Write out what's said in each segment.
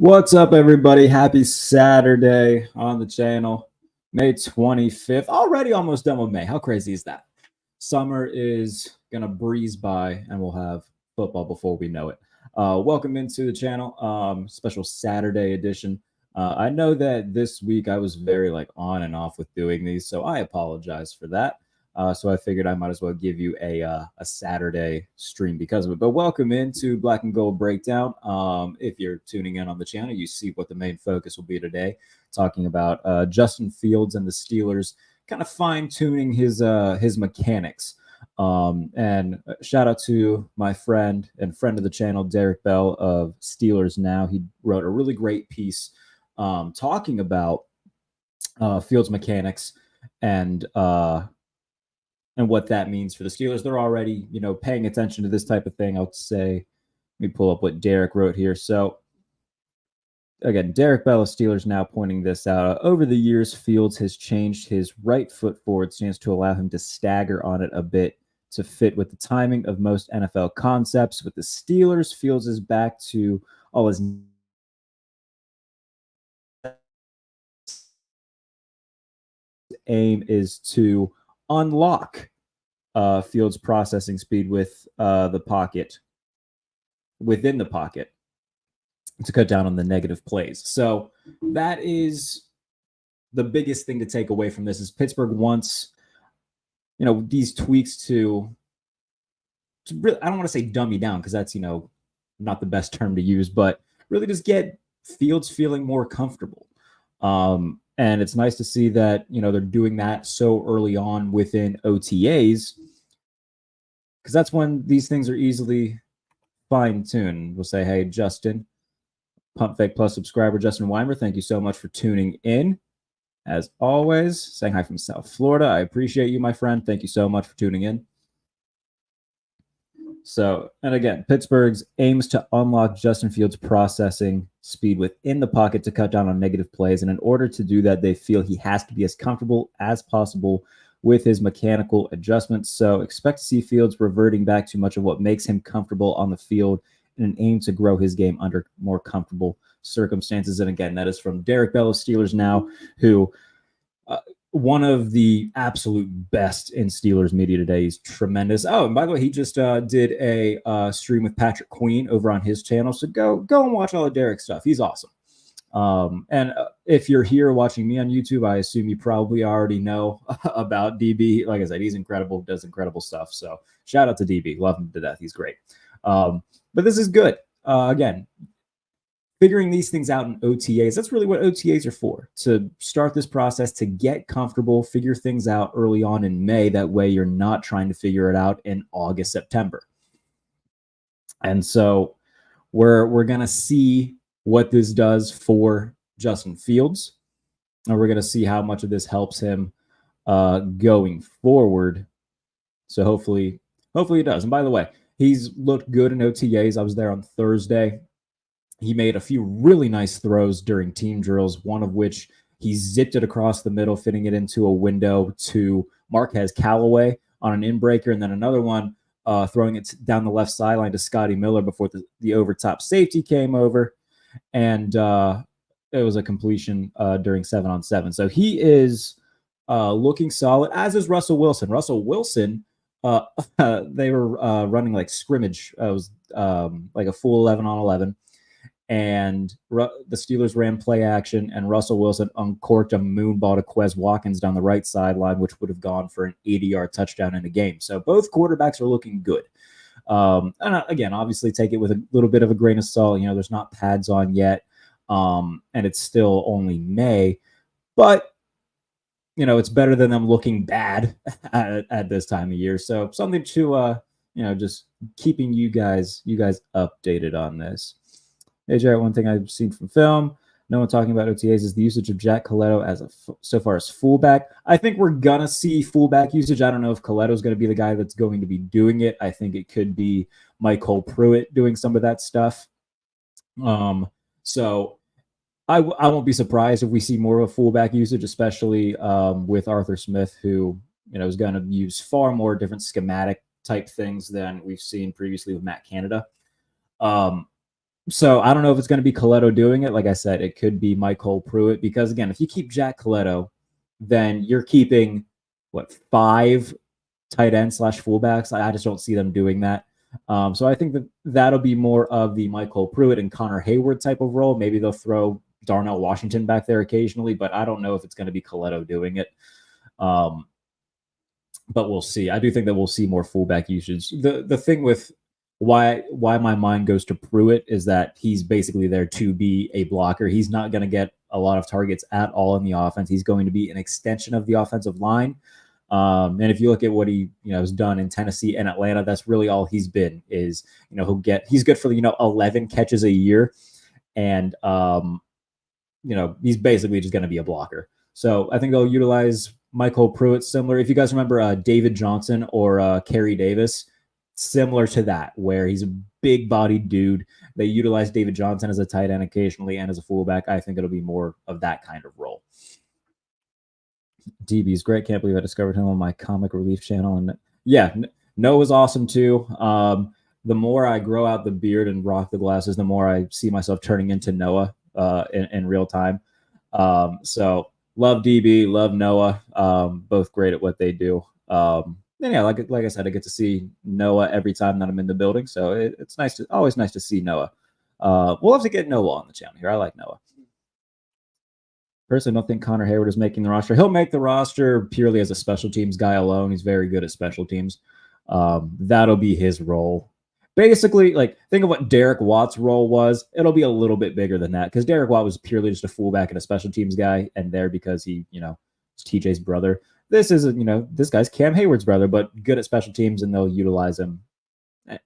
What's up, everybody? Happy Saturday on the channel. May 25th. Already almost done with May. How crazy is that? Summer is going to breeze by, and we'll have football before we know it. Welcome into the channel. Special Saturday edition. I know that this week I was very on and off with doing these, so I apologize for that. So I figured I might as well give you a Saturday stream because of it. But welcome into Black and Gold Breakdown. If you're tuning in on the channel, you see what the main focus will be today, talking about Justin Fields and the Steelers, kind of fine-tuning his mechanics. And shout out to my friend and friend of the channel, Derek Bell of Steelers Now. He wrote a really great piece talking about Fields mechanics and what that means for the Steelers. They're already, paying attention to this type of thing. I would say, let me pull up what Derek wrote here. So, again, Derek Bell of Steelers Now pointing this out. Over the years, Fields has changed his right foot forward stance to allow him to stagger on it a bit to fit with the timing of most NFL concepts. With the Steelers, Fields is back to all his aim is to unlock Fields' processing speed with the pocket, within the pocket, to cut down on the negative plays. So that is the biggest thing to take away from this. Is Pittsburgh wants, these tweaks to really, I don't want to say dummy down because that's, not the best term to use, but really just get Fields feeling more comfortable. And it's nice to see that, they're doing that so early on within OTAs, because that's when these things are easily fine-tuned. We'll say, hey, Justin, Pump Fake Plus subscriber, Justin Weimer, thank you so much for tuning in. As always, saying hi from South Florida. I appreciate you, my friend. Thank you so much for tuning in. So, and again, Pittsburgh's aims to unlock Justin Fields' processing speed within the pocket to cut down on negative plays. And in order to do that, they feel he has to be as comfortable as possible with his mechanical adjustments. So expect to see Fields reverting back to much of what makes him comfortable on the field in an aim to grow his game under more comfortable circumstances. And again, that is from Derek Bell of Steelers Now, who one of the absolute best in Steelers media today. He's tremendous. Oh, and by the way, he just did a stream with Patrick Queen over on his channel. So go and watch all of Derek's stuff. He's awesome. And if you're here watching me on YouTube, I assume you probably already know about DB. Like I said, he's incredible, does incredible stuff. So shout out to DB. Love him to death. He's great. But this is good. Again, figuring these things out in OTAs, that's really what OTAs are for, to start this process, to get comfortable, figure things out early on in May. That way you're not trying to figure it out in August, September. And so we're going to see what this does for Justin Fields, and we're going to see how much of this helps him going forward. So hopefully it does. And by the way, he's looked good in OTAs. I was there on Thursday. He made a few really nice throws during team drills, one of which he zipped it across the middle, fitting it into a window to Marquez Callaway on an in-breaker, and then another one throwing it down the left sideline to Scotty Miller before the over-top safety came over, and it was a completion during 7-on-7. So he is looking solid, as is Russell Wilson. Russell Wilson, they were running like scrimmage. It was like a full 11-on-11. And the Steelers ran play action, and Russell Wilson uncorked a moonball to Quez Watkins down the right sideline, which would have gone for an 80-yard touchdown in a game. So both quarterbacks are looking good. And again, obviously take it with a little bit of a grain of salt. There's not pads on yet, and it's still only May. But, it's better than them looking bad at this time of year. So something to, just keeping you guys updated on this. Hey, Jared, one thing I've seen from film, no one talking about OTAs, is the usage of Jack Coletto so far as fullback. I think we're going to see fullback usage. I don't know if Coletto's going to be the guy that's going to be doing it. I think it could be Michael Pruitt doing some of that stuff. So I won't be surprised if we see more of a fullback usage, especially with Arthur Smith, who is going to use far more different schematic type things than we've seen previously with Matt Canada. So I don't know if it's going to be Coletto doing it. Like I said, it could be Michael Pruitt because, again, if you keep Jack Coletto, then you're keeping, what, 5 tight end / fullbacks. I just don't see them doing that. So I think that that'll be more of the Michael Pruitt and Connor Hayward type of role. Maybe they'll throw Darnell Washington back there occasionally, but I don't know if it's going to be Coletto doing it. But we'll see. I do think that we'll see more fullback usage. The thing with why my mind goes to Pruitt is that he's basically there to be a blocker. He's not going to get a lot of targets at all in the offense. He's going to be an extension of the offensive line. And if you look at what he has done in Tennessee and Atlanta, that's really all he's been. Is he's good for 11 catches a year, and he's basically just going to be a blocker. So I think they'll utilize Michael Pruitt similar. If you guys remember David Johnson or Kerry Davis, similar to that, where he's a big-bodied dude. They utilize David Johnson as a tight end occasionally and as a fullback. I think it'll be more of that kind of role. DB's great. Can't believe I discovered him on my comic relief channel. And yeah, Noah's awesome too. The more I grow out the beard and rock the glasses, the more I see myself turning into Noah in real time. So love DB, love Noah. Both great at what they do. And yeah, like I said, I get to see Noah every time that I'm in the building. So it's always nice to see Noah. We'll have to get Noah on the channel here. I like Noah. Personally, I don't think Connor Hayward is making the roster. He'll make the roster purely as a special teams guy alone. He's very good at special teams. That'll be his role. Basically, think of what Derek Watt's role was. It'll be a little bit bigger than that because Derek Watt was purely just a fullback and a special teams guy, and there because he, is TJ's brother. This is, this guy's Cam Hayward's brother, but good at special teams, and they'll utilize him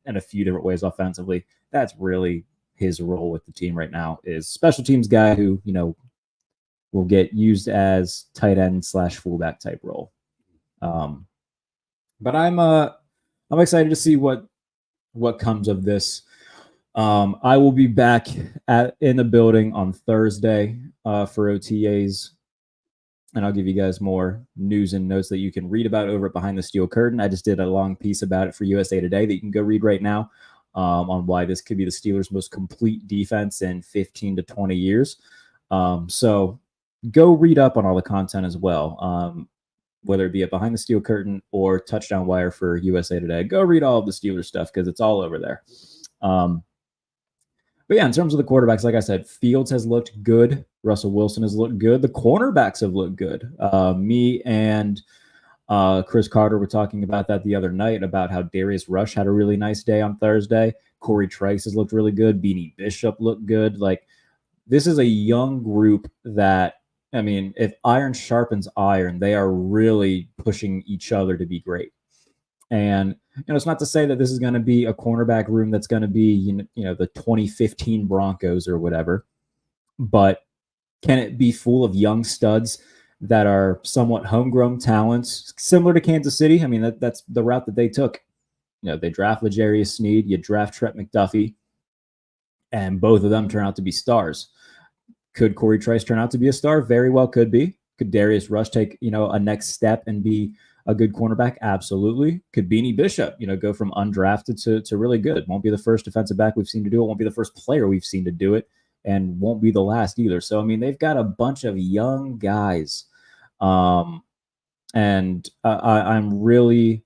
in a few different ways offensively. That's really his role with the team right now is special teams guy who, will get used as tight end / fullback type role. But I'm excited to see what comes of this. I will be back in the building on Thursday for OTAs, and I'll give you guys more news and notes that you can read about over at Behind the Steel Curtain. I just did a long piece about it for USA Today that you can go read right now on why this could be the Steelers' most complete defense in 15 to 20 years. So go read up on all the content as well, whether it be at Behind the Steel Curtain or Touchdown Wire for USA Today. Go read all of the Steelers stuff because it's all over there. But yeah, in terms of the quarterbacks, like I said, Fields has looked good. Russell Wilson has looked good. The cornerbacks have looked good. Me and Chris Carter were talking about that the other night, about how Darius Rush had a really nice day on Thursday. Corey Trice has looked really good. Beanie Bishop looked good. This is a young group that, if iron sharpens iron, they are really pushing each other to be great. And, it's not to say that this is going to be a cornerback room that's going to be, the 2015 Broncos or whatever, but can it be full of young studs that are somewhat homegrown talents, similar to Kansas City? That's the route that they took. They draft L'Jarius Sneed, you draft Trent McDuffie, and both of them turn out to be stars. Could Corey Trice turn out to be a star? Very well could be. Could Darius Rush take, a next step and be a good cornerback? Absolutely. Could Beanie Bishop, go from undrafted to really good? Won't be the first defensive back we've seen to do it. Won't be the first player we've seen to do it, and won't be the last either. So, they've got a bunch of young guys. And I'm really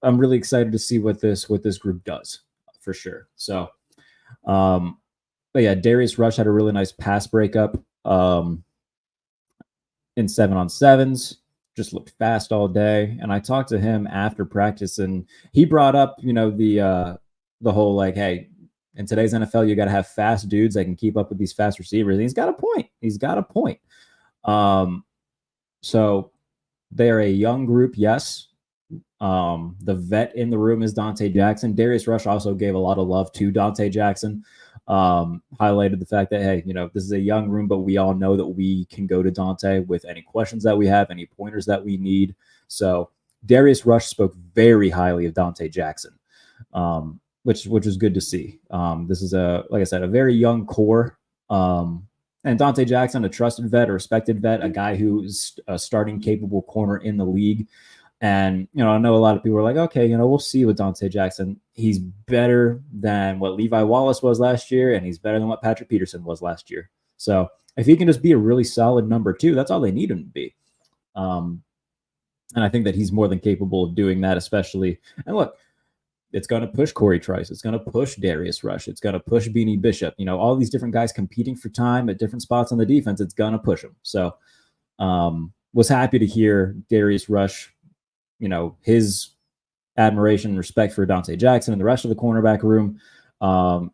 excited to see what this group does for sure. So, but yeah, Darius Rush had a really nice pass breakup in 7-on-7s. Just looked fast all day. And I talked to him after practice, and he brought up, the whole hey, in today's NFL, you got to have fast dudes that can keep up with these fast receivers. And he's got a point. So they are a young group, yes. The vet in the room is Dante Jackson. Darius Rush also gave a lot of love to Dante Jackson. Highlighted the fact that, hey, this is a young room, but we all know that we can go to Dante with any questions that we have, any pointers that we need. So Darius Rush spoke very highly of Dante Jackson, which is good to see. This is like I said, a very young core. And Dante Jackson, a trusted vet, a respected vet, a guy who's a starting capable corner in the league. And, I know a lot of people are like, okay, we'll see with Dante Jackson. he's better than what Levi Wallace was last year, and he's better than what Patrick Peterson was last year. So if he can just be a really solid number 2, that's all they need him to be. And I think that he's more than capable of doing that, especially. And look, it's going to push Corey Trice. It's going to push Darius Rush. It's going to push Beanie Bishop. All these different guys competing for time at different spots on the defense. It's going to push them. So was happy to hear Darius Rush, his admiration and respect for Dante Jackson and the rest of the cornerback room,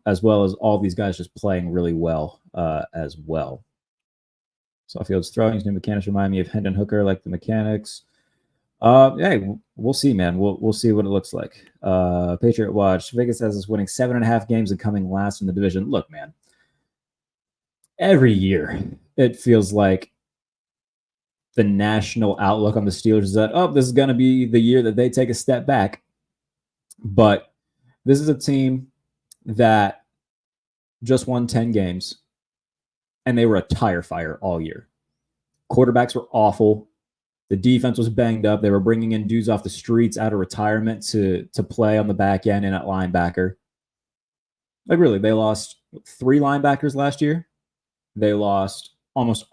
as well as all these guys just playing really well as well. Sawfield's throwing his new mechanics remind me of Hendon Hooker, like the mechanics. Hey, we'll see, man. We'll see what it looks like. Patriot Watch. Vegas has us winning 7.5 games and coming last in the division. Look, man. Every year, it feels like the national outlook on the Steelers is that, this is going to be the year that they take a step back. But this is a team that just won 10 games, and they were a tire fire all year. Quarterbacks were awful. The defense was banged up. They were bringing in dudes off the streets out of retirement to play on the back end and at linebacker. Like, really, they lost 3 linebackers last year. They lost almost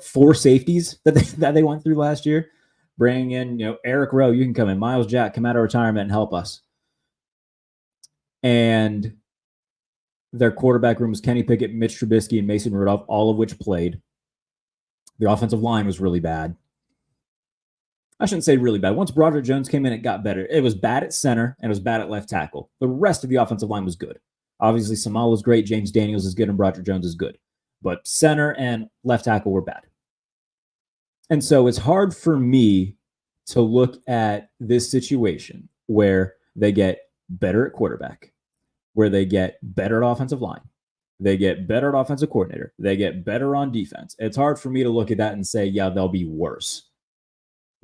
4 safeties that they went through last year. Bringing in, Eric Rowe, you can come in. Miles Jack, come out of retirement and help us. And their quarterback room was Kenny Pickett, Mitch Trubisky, and Mason Rudolph, all of which played. The offensive line was really bad. I shouldn't say really bad. Once Broderick Jones came in, it got better. It was bad at center, and it was bad at left tackle. The rest of the offensive line was good. Obviously, Samal was great, James Daniels is good, and Broderick Jones is good. But center and left tackle were bad. And so it's hard for me to look at this situation where they get better at quarterback, where they get better at offensive line, they get better at offensive coordinator, they get better on defense. It's hard for me to look at that and say, yeah, they'll be worse.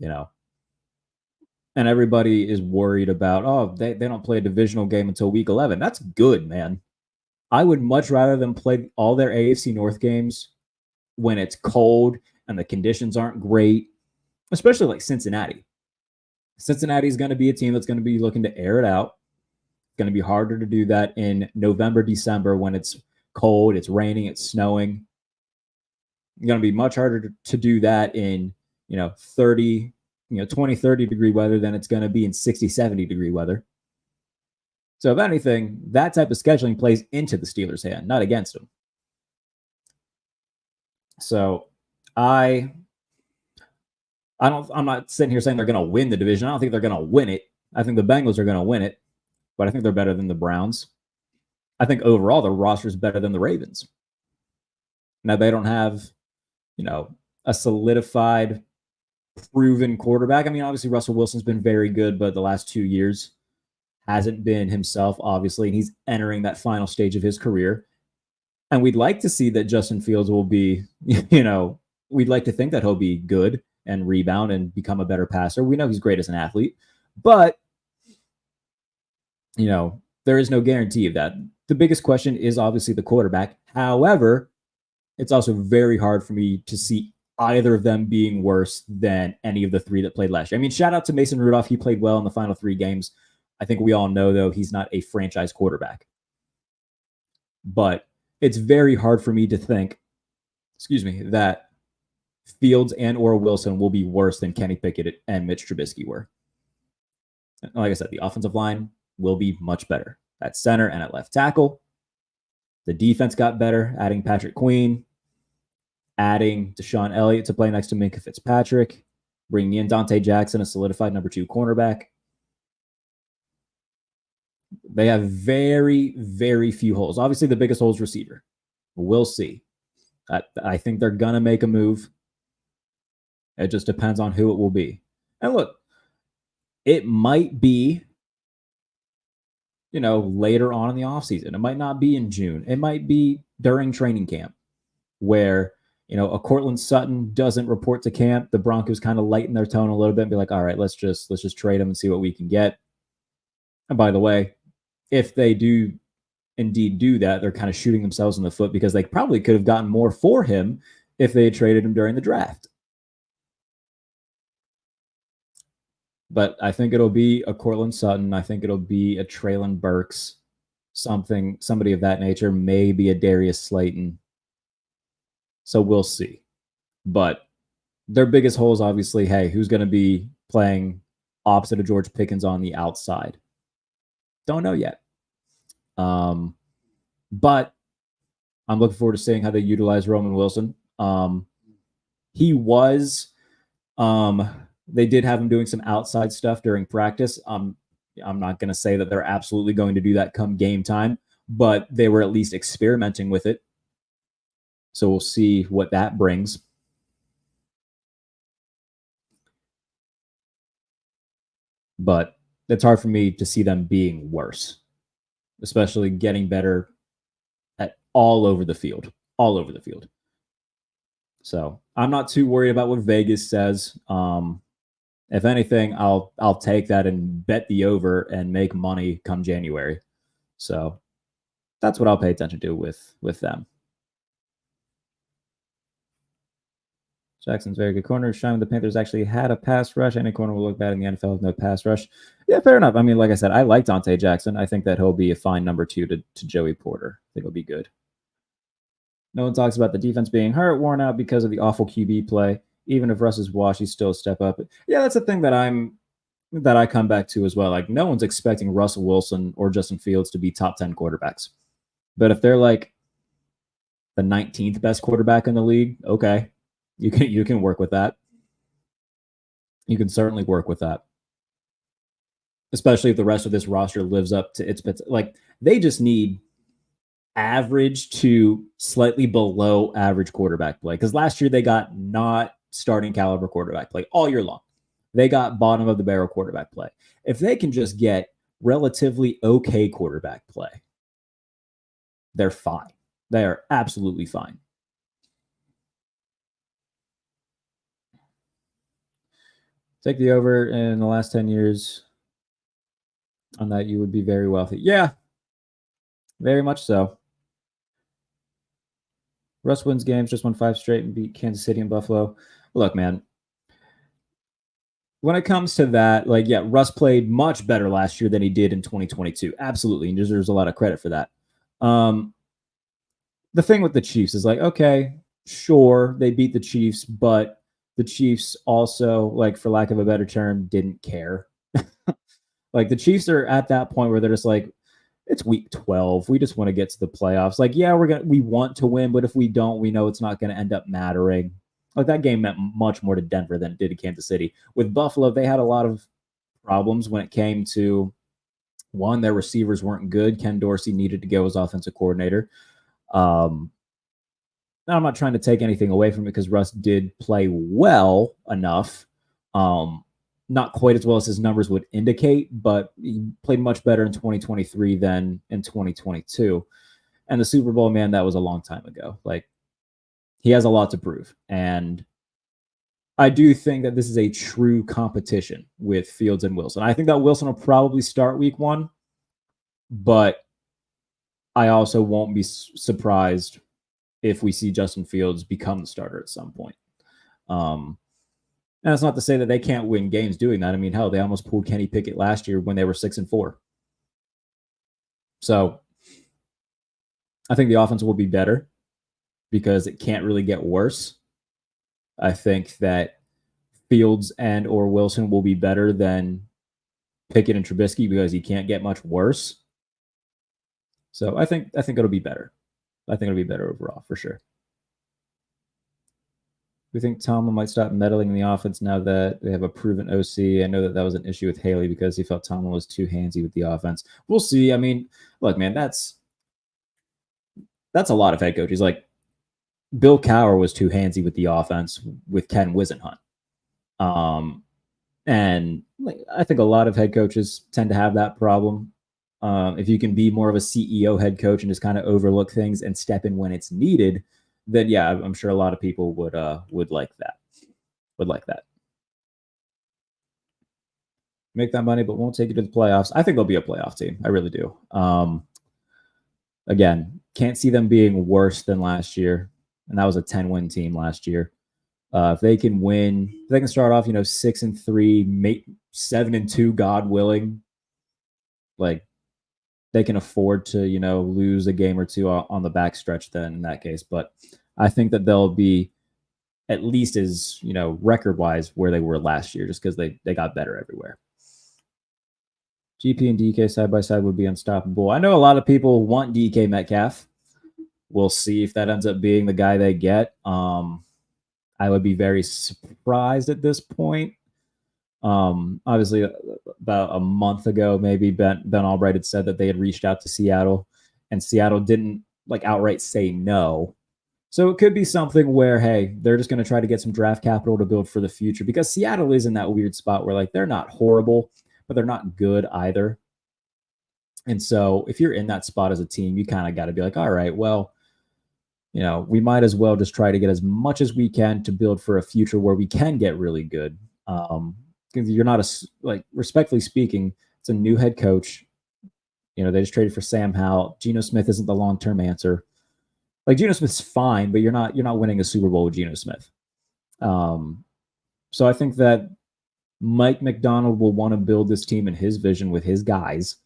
And everybody is worried about, they don't play a divisional game until week 11. That's good, man. I would much rather them play all their AFC North games when it's cold and the conditions aren't great, especially like Cincinnati. Cincinnati is going to be a team that's going to be looking to air it out. It's going to be harder to do that in November, December when it's cold, it's raining, it's snowing. It's going to be much harder to do that in 20, 30 degree weather than it's going to be in 60, 70 degree weather. So if anything, that type of scheduling plays into the Steelers' hand, not against them. So I'm not sitting here saying they're going to win the division. I don't think they're going to win it. I think the Bengals are going to win it, but I think they're better than the Browns. I think overall the roster is better than the Ravens. Now they don't have, a solidified, proven quarterback. I mean, obviously Russell Wilson's been very good, but the last 2 years hasn't been himself, obviously, and he's entering that final stage of his career. And we'd like to see that Justin Fields will be, we'd like to think that he'll be good and rebound and become a better passer. We know he's great as an athlete, but, there is no guarantee of that. The biggest question is obviously the quarterback. However, it's also very hard for me to see either of them being worse than any of the 3 that played last year. I mean, shout out to Mason Rudolph. He played well in the final 3 games. I think we all know, though, he's not a franchise quarterback. But it's very hard for me to think, that Fields and or Wilson will be worse than Kenny Pickett and Mitch Trubisky were. Like I said, the offensive line will be much better at center and at left tackle. The defense got better, adding Patrick Queen, adding Deshaun Elliott to play next to Minkah Fitzpatrick, bringing in Dante Jackson, a solidified number 2 cornerback. They have very, very few holes. Obviously, the biggest hole is receiver. We'll see. I think they're going to make a move. It just depends on who it will be. And look, it might be, later on in the offseason. It might not be in June. It might be during training camp where, a Cortland Sutton doesn't report to camp. The Broncos kind of lighten their tone a little bit and be like, all right, let's just trade him and see what we can get. And by the way, if they do indeed do that, they're kind of shooting themselves in the foot because they probably could have gotten more for him if they had traded him during the draft. But I think it'll be a Cortland Sutton. I think it'll be a Traylon Burks, somebody of that nature, maybe a Darius Slayton. So we'll see. But their biggest hole is obviously, hey, who's going to be playing opposite of George Pickens on the outside? Don't know yet. But I'm looking forward to seeing how they utilize Roman Wilson. He was, they did have him doing some outside stuff during practice. I'm not going to say that they're absolutely going to do that come game time, but they were at least experimenting with it. So we'll see what that brings. But it's hard for me to see them being worse, especially getting better at all over the field. So I'm not too worried about what Vegas says. If anything, I'll take that and bet the over and make money come January. So that's what I'll pay attention to with them. Jackson's very good corner. Showing the Panthers actually had a pass rush. Any corner will look bad in the NFL with no pass rush. Yeah, fair enough. I mean, like I said, I like Dante Jackson. I think that he'll be a fine number 2 to Joey Porter. I think he'll be good. No one talks about the defense being hurt, worn out because of the awful QB play. Even if Russ is washed, he's still a step up. Yeah, that's the thing that I come back to as well. Like, no one's expecting Russell Wilson or Justin Fields to be top 10 quarterbacks. But if they're like the 19th best quarterback in the league, okay. You can work with that. You can certainly work with that. Especially if the rest of this roster lives up to its potential. Like, they just need average to slightly below average quarterback play. Because last year they got not starting caliber quarterback play all year long. They got bottom of the barrel quarterback play. If they can just get relatively okay quarterback play, they're fine. They are absolutely fine. Take the over in the last 10 years on that, you would be very wealthy. Yeah, very much so. Russ wins games, just won 5 straight and beat Kansas City and Buffalo. Look, man, when it comes to that, like, yeah, Russ played much better last year than he did in 2022. Absolutely, and deserves a lot of credit for that. The thing with the Chiefs is like, okay, sure, they beat the Chiefs, but the Chiefs also, like, for lack of a better term, didn't care. Like, the Chiefs are at that point where they're just like, it's week 12. We just want to get to the playoffs. Like, yeah, we want to win, but if we don't, we know it's not going to end up mattering. Like, that game meant much more to Denver than it did to Kansas City. With Buffalo, they had a lot of problems when it came to, one, their receivers weren't good. Ken Dorsey needed to go as offensive coordinator. Now, I'm not trying to take anything away from it because Russ did play well enough. Not quite as well as his numbers would indicate, but he played much better in 2023 than in 2022. And the Super Bowl, man, that was a long time ago. Like, he has a lot to prove. And I do think that this is a true competition with Fields and Wilson. I think that Wilson will probably start week 1, but I also won't be surprised if we see Justin Fields become the starter at some point. And that's not to say that they can't win games doing that. I mean, hell, they almost pulled Kenny Pickett last year when they were 6-4. So I think the offense will be better because it can't really get worse. I think that Fields and or Wilson will be better than Pickett and Trubisky because he can't get much worse. So I think it'll be better. I think it'll be better overall for sure. We think Tomlin might stop meddling in the offense now that they have a proven OC. I know that was an issue with Haley because he felt Tomlin was too handsy with the offense. We'll see. I mean, look, man, that's a lot of head coaches. Like, Bill Cowher was too handsy with the offense with Ken Wisenhunt. And I think a lot of head coaches tend to have that problem. If you can be more of a CEO head coach and just kind of overlook things and step in when it's needed, then yeah, I'm sure a lot of people would like that. Would like that. Make that money, but won't take you to the playoffs. I think they'll be a playoff team. I really do. Again, can't see them being worse than last year. And that was a 10-win team last year. If they can win, if they can start off, 6-3, 7-2, God willing, like they can afford to, lose a game or two on the backstretch then in that case. But I think that they'll be at least as, record wise where they were last year, just because they got better everywhere. GP and DK side by side would be unstoppable. I know a lot of people want DK Metcalf. We'll see if that ends up being the guy they get. I would be very surprised at this point. Obviously, about a month ago, maybe Ben Albright had said that they had reached out to Seattle, and Seattle didn't outright say no. So it could be something where, hey, they're just going to try to get some draft capital to build for the future, because Seattle is in that weird spot where they're not horrible, but they're not good either. And so if you're in that spot as a team, you kind of got to be like, all right, well, we might as well just try to get as much as we can to build for a future where we can get really good. Because you're not respectfully speaking, it's a new head coach. They just traded for Sam Howell. Geno Smith isn't the long-term answer. Geno Smith's fine, but you're not winning a Super Bowl with Geno Smith. So I think that Mike McDonald will want to build this team in his vision with his guys,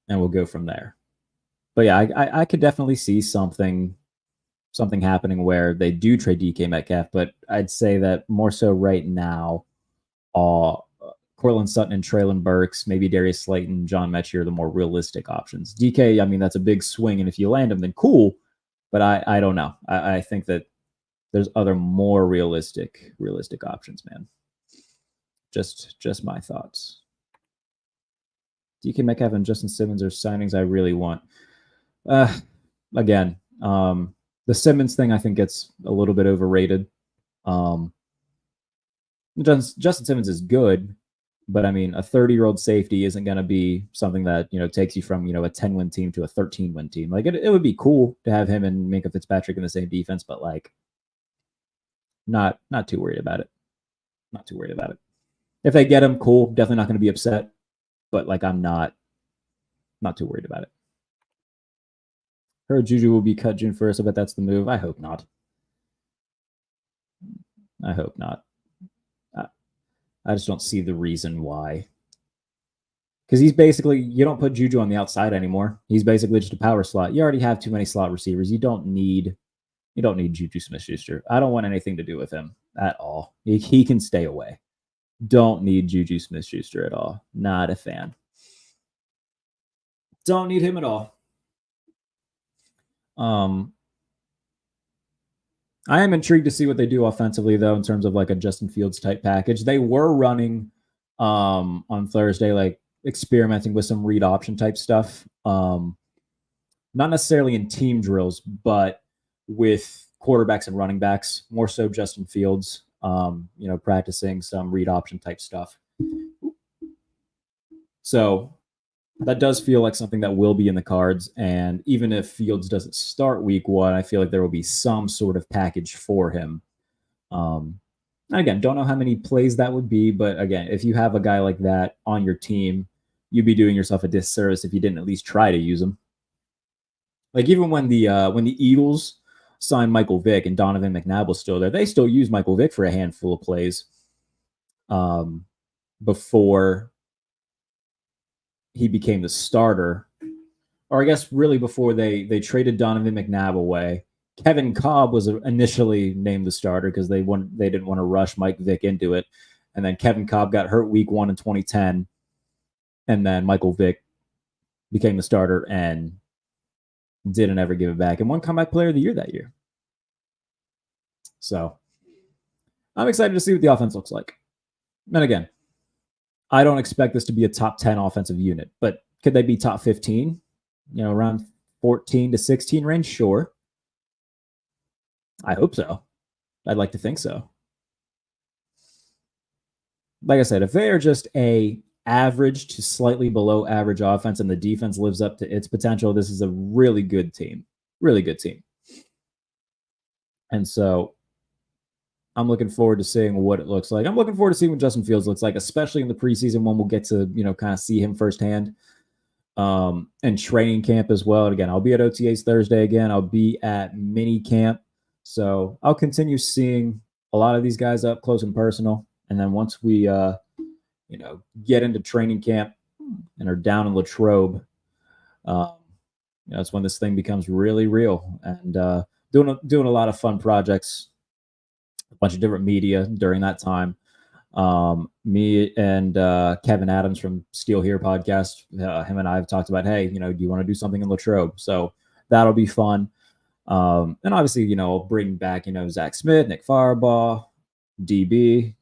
and we'll go from there. But yeah, I could definitely see something happening where they do trade DK Metcalf, but I'd say that more so right now, Cortland Sutton and Treylon Burks, maybe Darius Slayton, John Mechie are the more realistic options. DK, I mean, that's a big swing, and if you land him, then cool. But I don't know. I think that there's other more realistic options, man. Just my thoughts. DK Metcalf and Justin Simmons are signings I really want. Again, the Simmons thing I think gets a little bit overrated. Justin Simmons is good, but I mean, a 30-year-old safety isn't going to be something that takes you from a 10-win team to a 13-win team. It would be cool to have him and Minkah Fitzpatrick in the same defense, but not too worried about it. Not too worried about it. If they get him, cool. Definitely not going to be upset, but I'm not too worried about it. Heard Juju will be cut June 1st. I bet that's the move. I hope not. I hope not. I just don't see the reason why. Because he's basically, you don't put Juju on the outside anymore. He's basically just a power slot. You already have too many slot receivers. You don't need Juju Smith-Schuster. I don't want anything to do with him at all. He can stay away. Don't need Juju Smith-Schuster at all. Not a fan. Don't need him at all. I am intrigued to see what they do offensively, though, in terms of a Justin Fields type package. They were running on Thursday, experimenting with some read option type stuff. Not necessarily in team drills, but with quarterbacks and running backs, more so Justin Fields, practicing some read option type stuff. So that does feel like something that will be in the cards. And even if Fields doesn't start week 1, I feel like there will be some sort of package for him. Again, don't know how many plays that would be, but again, if you have a guy like that on your team, you'd be doing yourself a disservice if you didn't at least try to use him. Even when the Eagles signed Michael Vick and Donovan McNabb was still there, they still used Michael Vick for a handful of plays before he became the starter, or I guess really before they traded Donovan McNabb away. Kevin Cobb was initially named the starter because they didn't want to rush Mike Vick into it, and then Kevin Cobb got hurt week 1 in 2010, and then Michael Vick became the starter and didn't ever give it back, and won Comeback Player of the Year that year. So I'm excited to see what the offense looks like. And again, I don't expect this to be a top 10 offensive unit, but could they be top 15? Around 14 to 16 range? Sure. I hope so. I'd like to think so. Like I said, if they are just a average to slightly below average offense and the defense lives up to its potential, this is a really good team. Really good team. And so I'm looking forward to seeing what it looks like. I'm looking forward to seeing what Justin Fields looks like, especially in the preseason when we'll get to, kind of see him firsthand. And training camp as well. And again, I'll be at OTAs Thursday again. I'll be at mini camp So I'll continue seeing a lot of these guys up close and personal. And then once we, get into training camp and are down in Latrobe, that's when this thing becomes really real. And doing a lot of fun projects, a bunch of different media during that time. Me and Kevin Adams from Steel Here podcast, him and I have talked about, hey, do you want to do something in Latrobe? So that'll be fun. And obviously, bring back, Zach Smith, Nick Firebaugh, DB,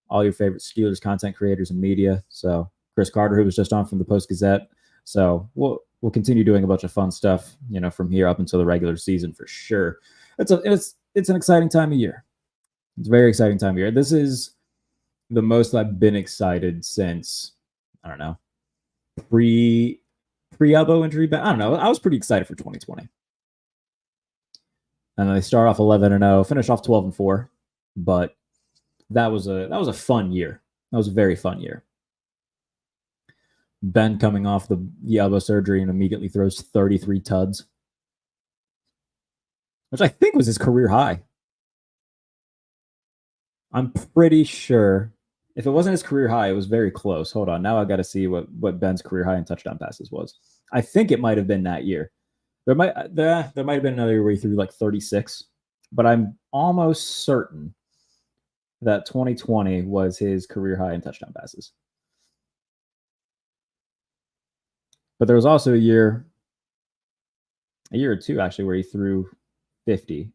all your favorite Steelers content creators and media. So Chris Carter, who was just on from the Post Gazette. So we'll continue doing a bunch of fun stuff, from here up until the regular season for sure. It's an exciting time of year. It's a very exciting time of year. This is the most I've been excited since, I don't know, pre-elbow injury. But I don't know. I was pretty excited for 2020. And they start off 11-0, finish off 12-4. But that was a fun year. That was a very fun year. Ben coming off the elbow surgery and immediately throws 33 tuds, which I think was his career high. I'm pretty sure if it wasn't his career high, it was very close. Hold on. Now I've got to see what Ben's career high in touchdown passes was. I think it might have been that year. There might have been another year where he threw like 36, but I'm almost certain that 2020 was his career high in touchdown passes. But there was also a year or two actually, where he threw 5,000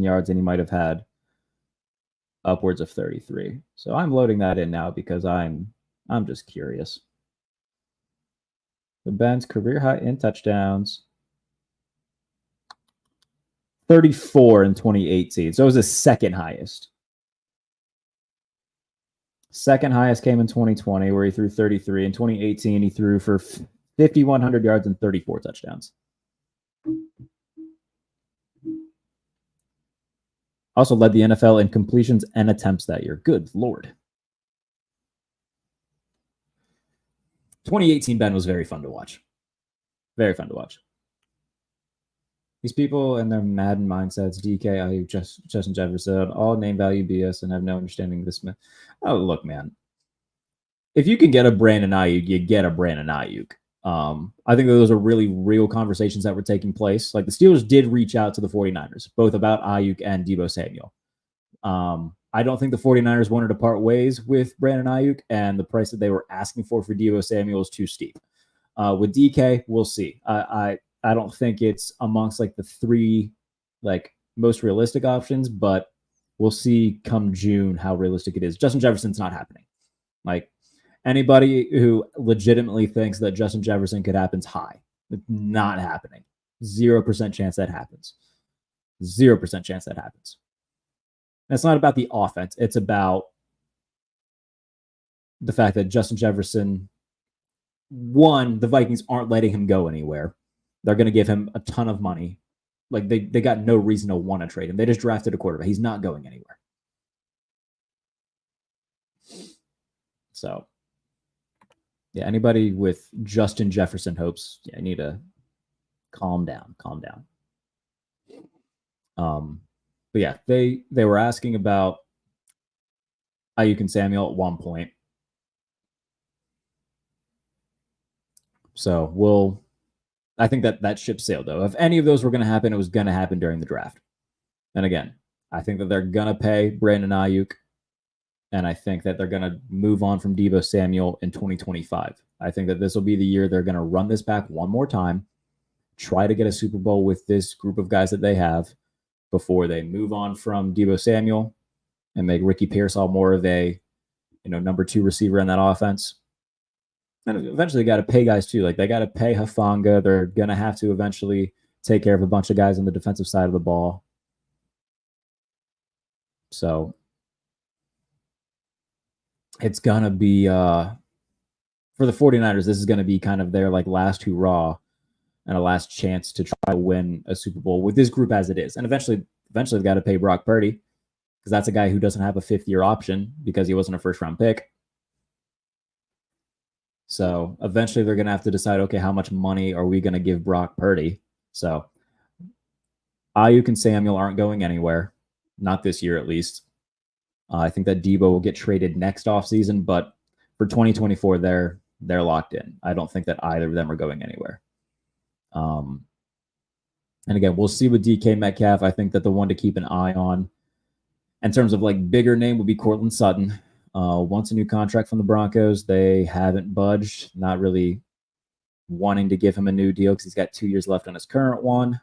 yards, and he might have had upwards of 33. So I'm loading that in now because I'm just curious. The Ben's career high in touchdowns, 34 in 2018. So it was his second highest. Second highest came in 2020, where he threw 33. In 2018, he threw for 5,100 yards and 34 touchdowns. Also led the NFL in completions and attempts that year. Good Lord. 2018 Ben was very fun to watch. Very fun to watch. These people and their Madden mindsets, DK, Justin Jefferson, all name value BS and have no understanding of this. Oh, look, man. If you can get a Brandon Ayuk, you get a Brandon Ayuk. I think those are really real conversations that were taking place. Like the Steelers did reach out to the 49ers, both about Ayuk and Deebo Samuel. I don't think the 49ers wanted to part ways with Brandon Ayuk, and the price that they were asking for Deebo Samuel is too steep. With DK, we'll see. I don't think it's amongst like the three most realistic options, but we'll see come June how realistic it is. Justin Jefferson's not happening. Like anybody who legitimately thinks that Justin Jefferson could happen's high. It's not happening. 0% chance that happens. 0% chance that happens. And it's not about the offense. It's about the fact that Justin Jefferson, one, the Vikings aren't letting him go anywhere. They're going to give him a ton of money. Like they got no reason to want to trade him. They just drafted a quarterback. He's not going anywhere. So, yeah, anybody with Justin Jefferson hopes, I need to calm down. But yeah, they were asking about Ayuk and Samuel at one point. So I think that ship sailed, though. If any of those were going to happen, it was going to happen during the draft. And again, I think that they're going to pay Brandon Ayuk, and I think that they're going to move on from Deebo Samuel in 2025. I think that this will be the year they're going to run this back one more time, try to get a Super Bowl with this group of guys that they have before they move on from Deebo Samuel and make Ricky Pearsall more of a, number 2 receiver in that offense. And eventually they got to pay guys too. Like they got to pay Hufanga. They're going to have to eventually take care of a bunch of guys on the defensive side of the ball. So it's going to be, for the 49ers, this is going to be kind of their last hurrah and a last chance to try to win a Super Bowl with this group as it is. And eventually they've got to pay Brock Purdy because that's a guy who doesn't have a 5th-year option because he wasn't a first-round pick. So eventually they're going to have to decide, okay, how much money are we going to give Brock Purdy? So Ayuk and Samuel aren't going anywhere, not this year at least. I think that Debo will get traded next offseason, but for 2024, they're locked in. I don't think that either of them are going anywhere. And again, we'll see with DK Metcalf. I think that the one to keep an eye on in terms of like bigger name would be Cortland Sutton. Wants a new contract from the Broncos. They haven't budged, not really wanting to give him a new deal because he's got 2 years left on his current one,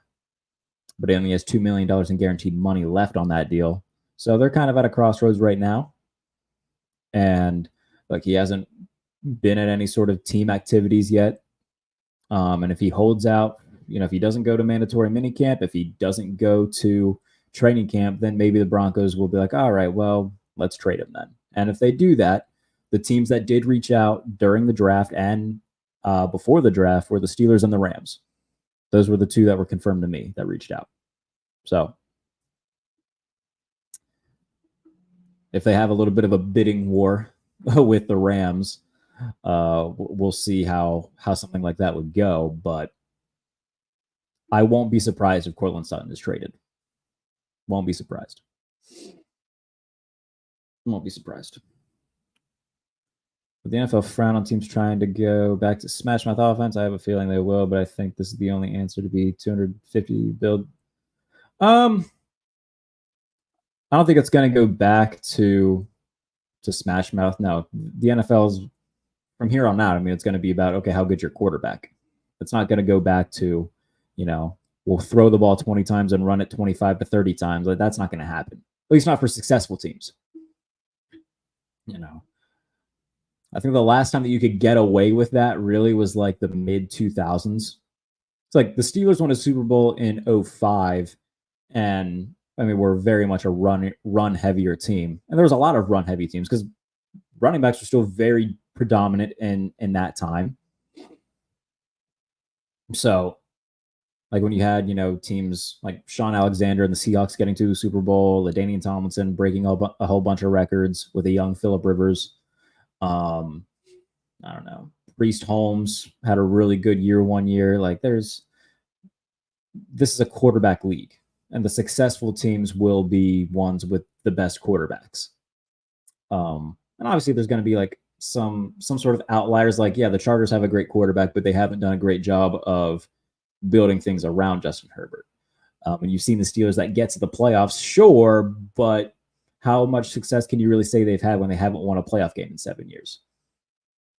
but he only has $2 million in guaranteed money left on that deal. So they're kind of at a crossroads right now. And like he hasn't been at any sort of team activities yet. And if he holds out, if he doesn't go to mandatory minicamp, if he doesn't go to training camp, then maybe the Broncos will be like, all right, well, let's trade him then. And if they do that, the teams that did reach out during the draft and before the draft were the Steelers and the Rams. Those were the two that were confirmed to me that reached out. So if they have a little bit of a bidding war with the Rams, we'll see how something like that would go. But I won't be surprised if Cortland Sutton is traded. Won't be surprised. Won't be surprised. With the NFL frown on teams trying to go back to smash mouth offense, I have a feeling they will, but I think this is the only answer to be 250 build. I don't think it's going to go back to smash mouth. No, the NFL's from here on out. I mean, it's going to be about, okay, how good's your quarterback? It's not going to go back to, we'll throw the ball 20 times and run it 25 to 30 times. Like, that's not going to happen. At least not for successful teams. I think the last time that you could get away with that really was like the mid 2000s. It's like the Steelers won a Super Bowl in 2005, and I mean, we're very much a run heavier team. And there was a lot of run heavy teams because running backs were still very predominant in that time. So like when you had, teams like Sean Alexander and the Seahawks getting to the Super Bowl, LaDainian Tomlinson breaking a whole bunch of records with a young Phillip Rivers. I don't know. Priest Holmes had a really good year one year. Like this is a quarterback league, and the successful teams will be ones with the best quarterbacks. And obviously there's going to be like some sort of outliers. Like, yeah, the Chargers have a great quarterback, but they haven't done a great job of building things around Justin Herbert. And you've seen the Steelers that get to the playoffs, sure, but how much success can you really say they've had when they haven't won a playoff game in 7 years?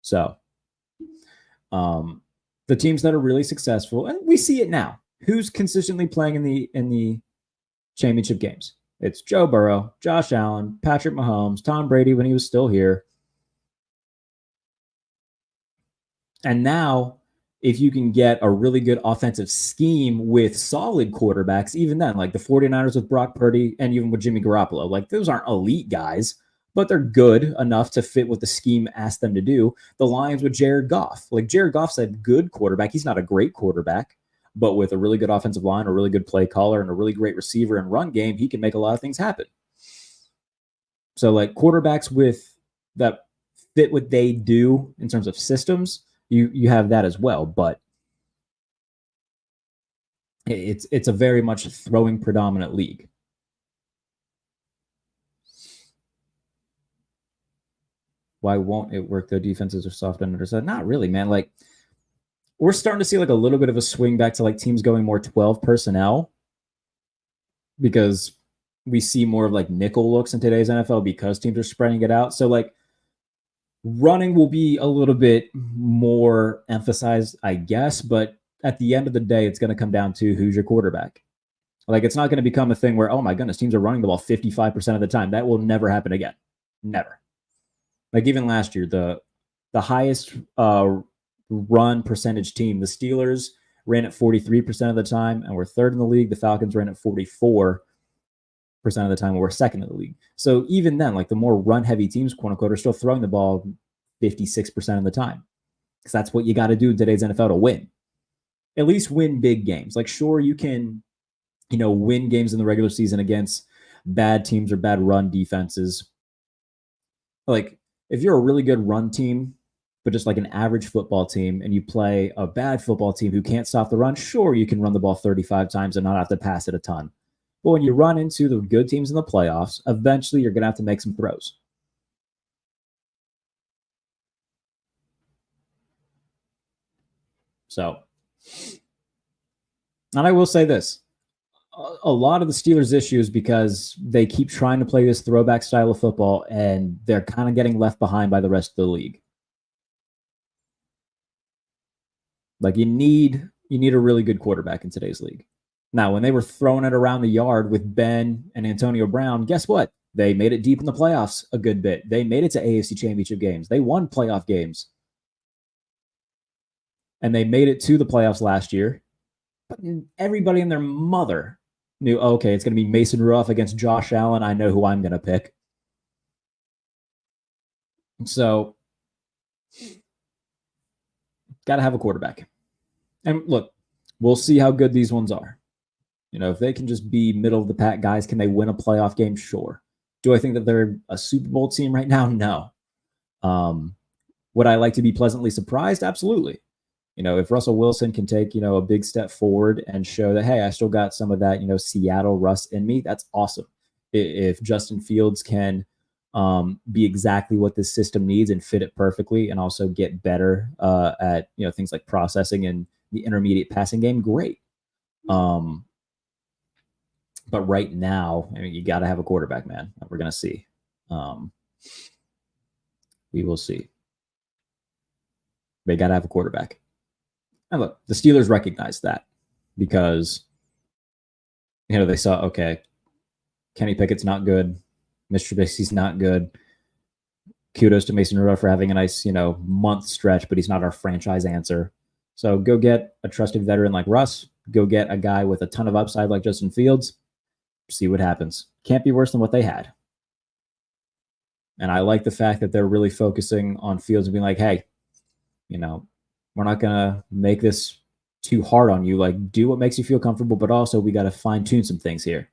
So the teams that are really successful, and we see it now, who's consistently playing in the championship games? It's Joe Burrow, Josh Allen, Patrick Mahomes, Tom Brady when he was still here. And now, if you can get a really good offensive scheme with solid quarterbacks, even then, like the 49ers with Brock Purdy and even with Jimmy Garoppolo, like those aren't elite guys, but they're good enough to fit what the scheme asked them to do. The Lions with Jared Goff. Like Jared Goff's a good quarterback. He's not a great quarterback, but with a really good offensive line, a really good play caller, and a really great receiver and run game, he can make a lot of things happen. So like quarterbacks with that fit what they do in terms of systems, you have that as well, but it's a very much throwing predominant league. Why won't it work though? Defenses are soft and underside. Not really, man. Like we're starting to see like a little bit of a swing back to like teams going more 12 personnel because we see more of like nickel looks in today's NFL because teams are spreading it out. So like running will be a little bit more emphasized, I guess, but at the end of the day, it's going to come down to who's your quarterback. Like, it's not going to become a thing where, oh my goodness, teams are running the ball 55% of the time. That will never happen again. Never. Like, even last year, the highest run percentage team, the Steelers, ran at 43% of the time, and we're third in the league. The Falcons ran at 44% of the time, and we're second in the league. So even then, like the more run-heavy teams, quote unquote, are still throwing the ball 56% of the time. Because that's what you got to do in today's NFL to win. At least win big games. Like, sure, you can, win games in the regular season against bad teams or bad run defenses. Like, if you're a really good run team, but just like an average football team, and you play a bad football team who can't stop the run, sure, you can run the ball 35 times and not have to pass it a ton. But when you run into the good teams in the playoffs, eventually you're going to have to make some throws. So, and I will say this, a lot of the Steelers' issues because they keep trying to play this throwback style of football, and they're kind of getting left behind by the rest of the league. Like you need a really good quarterback in today's league. Now, when they were throwing it around the yard with Ben and Antonio Brown, guess what? They made it deep in the playoffs a good bit. They made it to AFC Championship games. They won playoff games. And they made it to the playoffs last year. But everybody and their mother knew, okay, it's going to be Mason Rudolph against Josh Allen. I know who I'm going to pick. So, got to have a quarterback. And look, we'll see how good these ones are. You know, if they can just be middle of the pack guys, can they win a playoff game? Sure. Do I think that they're a Super Bowl team right now? No. Would I like to be pleasantly surprised? Absolutely. You know, if Russell Wilson can take, a big step forward and show that, hey, I still got some of that, Seattle Russ in me, that's awesome. If Justin Fields can be exactly what this system needs and fit it perfectly and also get better at, things like processing and the intermediate passing game, great. But right now, I mean, you got to have a quarterback, man. We're going to see. We will see. They got to have a quarterback. And look, the Steelers recognize that because, they saw, okay, Kenny Pickett's not good. Mr. Trubisky's not good. Kudos to Mason Rudolph for having a nice, month stretch, but he's not our franchise answer. So go get a trusted veteran like Russ. Go get a guy with a ton of upside like Justin Fields. See what happens. Can't be worse than what they had. And I like the fact that they're really focusing on Fields and being like, hey, we're not going to make this too hard on you. Like, do what makes you feel comfortable, but also we got to fine tune some things here.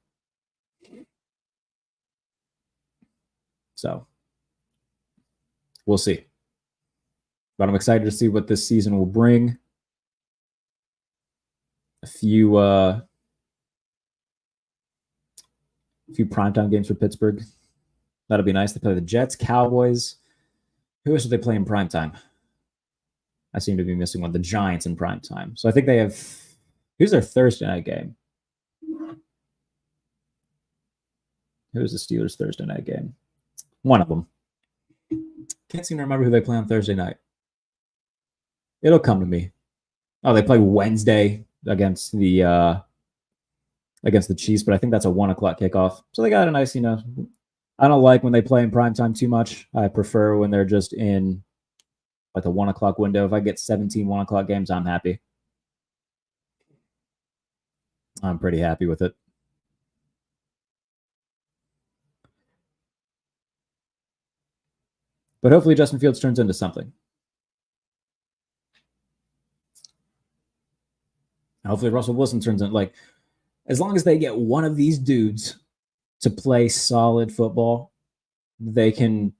So we'll see. But I'm excited to see what this season will bring. A few primetime games for Pittsburgh. That'll be nice. They play the Jets, Cowboys. Who else do they play in primetime? I seem to be missing one. The Giants in primetime. So I think they have... Who's their Thursday night game? Who's the Steelers' Thursday night game? One of them. Can't seem to remember who they play on Thursday night. It'll come to me. Oh, they play Wednesday against the Chiefs, but I think that's a 1 o'clock kickoff. So they got a nice, I don't like when they play in primetime too much. I prefer when they're just in like a 1 o'clock window. If I get 17 1 o'clock games, I'm happy. I'm pretty happy with it. But hopefully Justin Fields turns into something. Hopefully Russell Wilson turns into, like, as long as they get one of these dudes to play solid football, they can,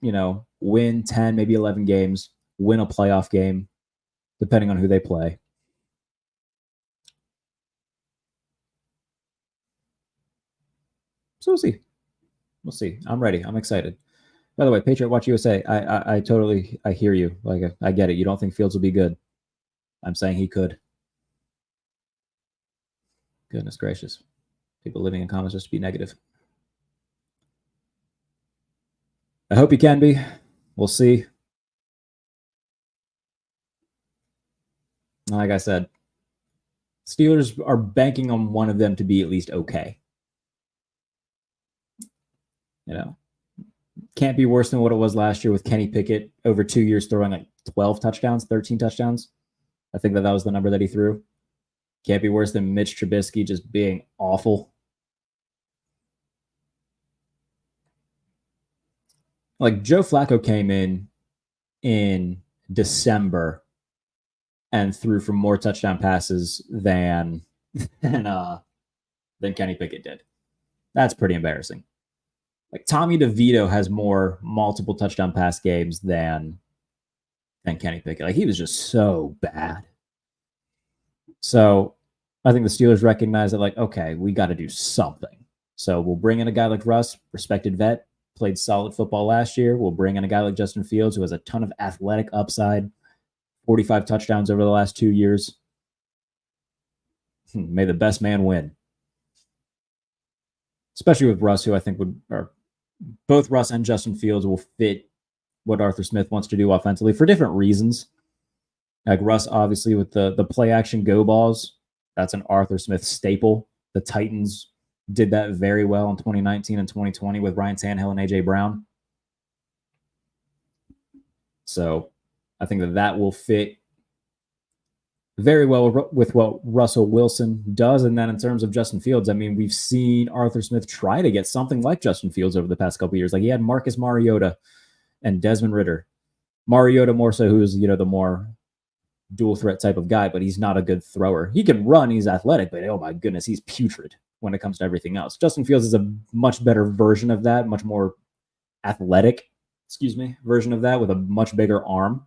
win 10, maybe 11 games, win a playoff game, depending on who they play. So we'll see. We'll see. I'm ready. I'm excited. By the way, Patriot Watch USA, I totally hear you. Like, I get it. You don't think Fields will be good. I'm saying he could. Goodness gracious. People living in comments just to be negative. I hope he can be. We'll see. Like I said, Steelers are banking on one of them to be at least okay. Can't be worse than what it was last year with Kenny Pickett over 2 years throwing like 12 touchdowns, 13 touchdowns. I think that was the number that he threw. Can't be worse than Mitch Trubisky just being awful. Like Joe Flacco came in December and threw for more touchdown passes than Kenny Pickett did. That's pretty embarrassing. Like Tommy DeVito has more multiple touchdown pass games than than Kenny Pickett. Like, he was just so bad. So I think the Steelers recognize that, like, okay, we got to do something. So we'll bring in a guy like Russ, respected vet, played solid football last year. We'll bring in a guy like Justin Fields, who has a ton of athletic upside, 45 touchdowns over the last 2 years. May the best man win. Especially with Russ, who I think or both Russ and Justin Fields will fit what Arthur Smith wants to do offensively for different reasons. Like Russ, obviously, with the play action go balls, that's an Arthur Smith staple. The Titans did that very well in 2019 and 2020 with Ryan Tannehill and A.J. Brown. So I think that will fit very well with what Russell Wilson does. And then in terms of Justin Fields, I mean, we've seen Arthur Smith try to get something like Justin Fields over the past couple of years. Like he had Marcus Mariota and Desmond Ridder. Mariota more so, who's, the more dual threat type of guy, but he's not a good thrower. He can run, he's athletic, but oh my goodness, he's putrid when it comes to everything else. Justin Fields is a much better version of that, much more athletic, version of that with a much bigger arm.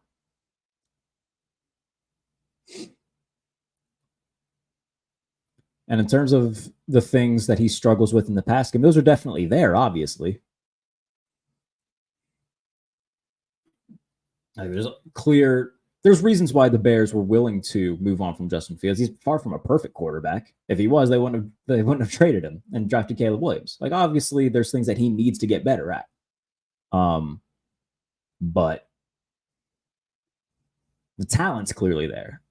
And in terms of the things that he struggles with in the past game, those are definitely there, obviously. There's reasons why the Bears were willing to move on from Justin Fields. He's far from a perfect quarterback. If he was, they wouldn't have traded him and drafted Caleb Williams. Like, obviously, there's things that he needs to get better at. But the talent's clearly there.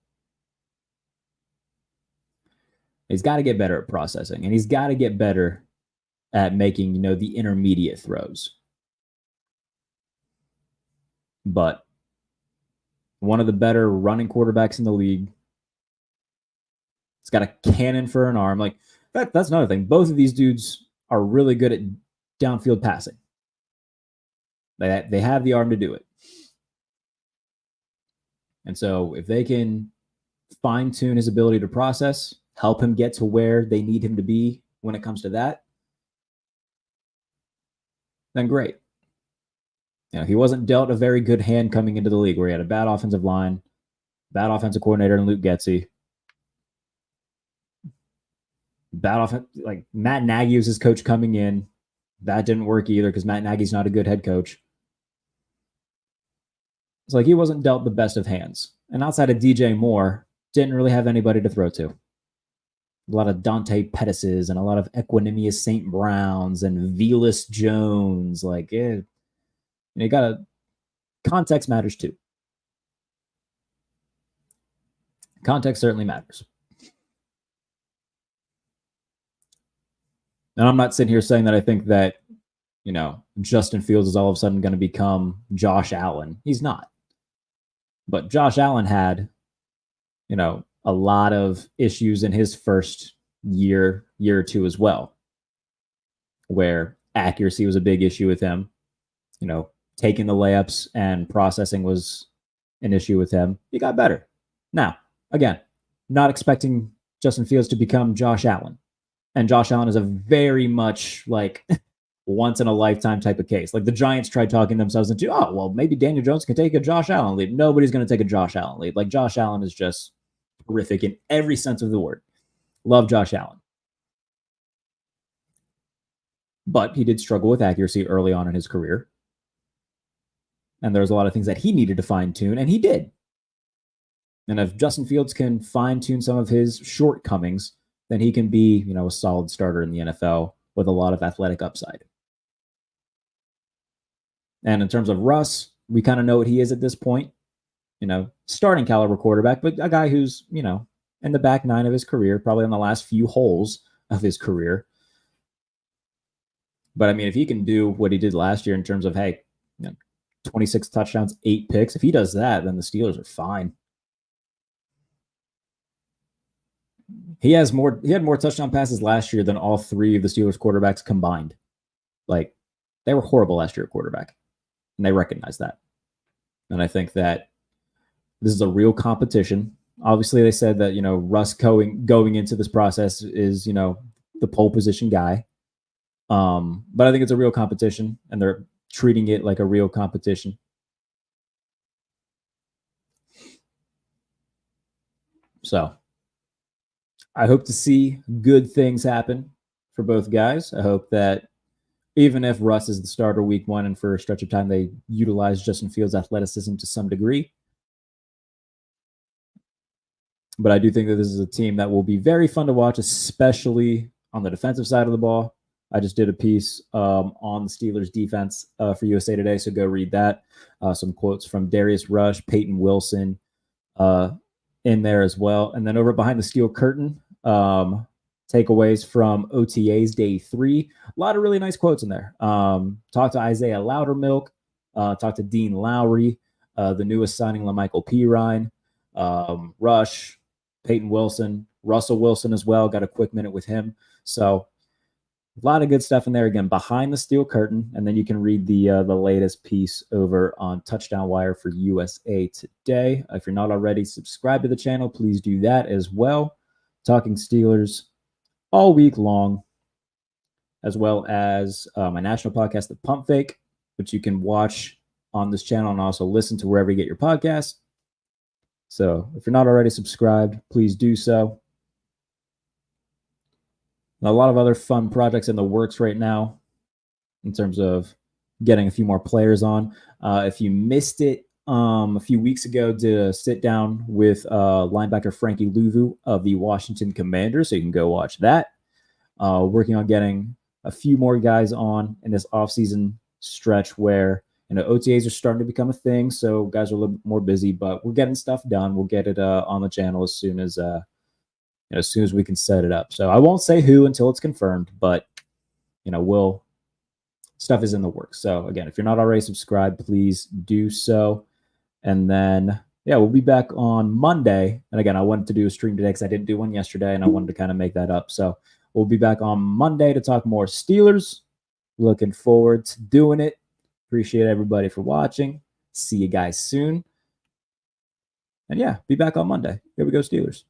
He's got to get better at processing, and he's got to get better at making, the intermediate throws. But one of the better running quarterbacks in the league. He's got a cannon for an arm. Like that's another thing. Both of these dudes are really good at downfield passing. They have the arm to do it. And so if they can fine-tune his ability to process, help him get to where they need him to be when it comes to that, then great. He wasn't dealt a very good hand coming into the league where he had a bad offensive line, bad offensive coordinator in Luke Getsy. Like Matt Nagy was his coach coming in. That didn't work either because Matt Nagy's not a good head coach. It's like he wasn't dealt the best of hands. And outside of DJ Moore, didn't really have anybody to throw to. A lot of Dante Pettises and a lot of Equanimous St. Browns and Velas Jones. You got context matters too. Context certainly matters. And I'm not sitting here saying that I think that, Justin Fields is all of a sudden going to become Josh Allen. He's not. But Josh Allen had, a lot of issues in his first year or two as well, where accuracy was a big issue with him. Taking the layups and processing was an issue with him. He got better. Now, again, not expecting Justin Fields to become Josh Allen. And Josh Allen is a very much like once in a lifetime type of case. Like the Giants tried talking themselves into, maybe Daniel Jones can take a Josh Allen lead. Nobody's going to take a Josh Allen lead. Like Josh Allen is just horrific in every sense of the word. Love Josh Allen. But he did struggle with accuracy early on in his career. And there's a lot of things that he needed to fine-tune, and he did. And if Justin Fields can fine-tune some of his shortcomings, then he can be, a solid starter in the NFL with a lot of athletic upside. And in terms of Russ, we kind of know what he is at this point. Starting caliber quarterback, but a guy who's, in the back nine of his career, probably on the last few holes of his career. But I mean, if he can do what he did last year in terms of, 26 touchdowns, 8 picks, if he does that, then the Steelers are fine. He had more touchdown passes last year than all 3 of the Steelers quarterbacks combined. Like, they were horrible last year at quarterback, and they recognize that. And I think that this is a real competition. Obviously, they said that, Russ going into this process is, the pole position guy. But I think it's a real competition, and they're treating it like a real competition. So I hope to see good things happen for both guys. I hope that even if Russ is the starter week one and for a stretch of time they utilize Justin Fields' athleticism to some degree. But I do think that this is a team that will be very fun to watch, especially on the defensive side of the ball. I just did a piece on the Steelers defense for USA Today, so go read that. Some quotes from Darius Rush, Peyton Wilson in there as well. And then over behind the steel curtain, takeaways from OTAs day 3. A lot of really nice quotes in there. Talk to Isaiah Loudermilk, talk to Dean Lowry, the newest signing, LaMichael Pirine, Rush, Peyton Wilson, Russell Wilson as well. Got a quick minute with him. So a lot of good stuff in there. Again, behind the steel curtain, and then you can read the latest piece over on Touchdown Wire for USA Today. If you're not already subscribed to the channel, please do that as well. Talking Steelers all week long, as well as my national podcast, The Pump Fake, which you can watch on this channel and also listen to wherever you get your podcasts. So if you're not already subscribed, please do so. A lot of other fun projects in the works right now in terms of getting a few more players on. If you missed it a few weeks ago, did a sit down with linebacker Frankie Louvu of the Washington Commanders, so you can go watch that. Working on getting a few more guys on in this offseason stretch where OTAs are starting to become a thing, so guys are a little bit more busy, but we're getting stuff done. We'll get it on the channel as soon as we can set it up. So I won't say who until it's confirmed, but stuff is in the works. So again, if you're not already subscribed, please do so. And then we'll be back on Monday. And again, I wanted to do a stream today because I didn't do one yesterday, and I wanted to kind of make that up. So we'll be back on Monday to talk more Steelers. Looking forward to doing it. Appreciate everybody for watching. See you guys soon. And be back on Monday. Here we go, Steelers.